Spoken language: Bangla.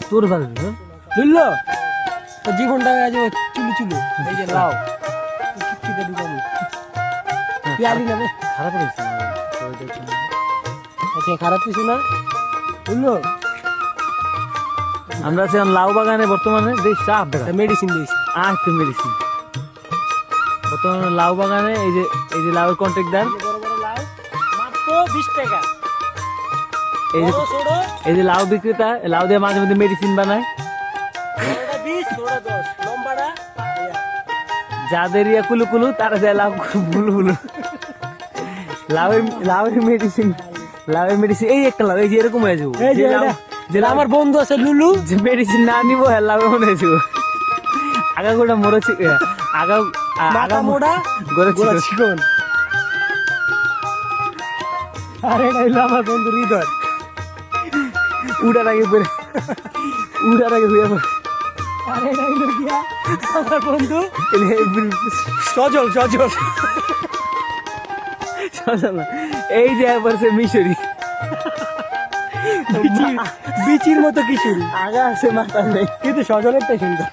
তোর ভালো বুঝলো জীবনটা আজ চুলু চুলু এই যে লাউ কিচ্ছুতে ঢুকাবো পেয়ালি না খারাপ হয়েছে আচ্ছা খারাপ কিছু না বুঝলো আমরা আছি লাউ বাগানে বর্তমানে দেখ চাপ দেখা মেডিসিন দিয়েছি তো মেডিসিন বর্তমানে লাউ বাগানে এই যে লাউয়ের কন্ট্রাক্টদার বড় বড় লাউ মাত্র 20 টাকা এই যে বড় ছোট এই যে লাউ বিক্রেতা লাউ দিয়ে মাঝে মধ্যে মেডিসিন বানায় বড়টা 20 ছোট 10 লম্বাটা যাদের ইয়া কুলু কুলু তারা দেয় লাউ বুলু বুলু লাউয়ের মেডিসিন এই একটা লাউ এই যে এরকম হয়ে যাবো এই যে যে আমার বন্ধু আছে লুলু যে মেডিসিন না নিবো হ্যাঁ লাউ এমন হয়ে যাবো আগা গোটা মরেছি আগা মাথা মোড়া গোড়া গোড়া চিকন আরে এটা হইলো আমার বন্ধু হৃদয় উড়ার আগে হয়ে আরে এটা হইলো গিয়া আমার বন্ধু সজল এই যে একবার সে মিশরি বিচির মতো কিশোরী আগা আছে মাথা নেই কিন্তু সজলেরটাই সুন্দর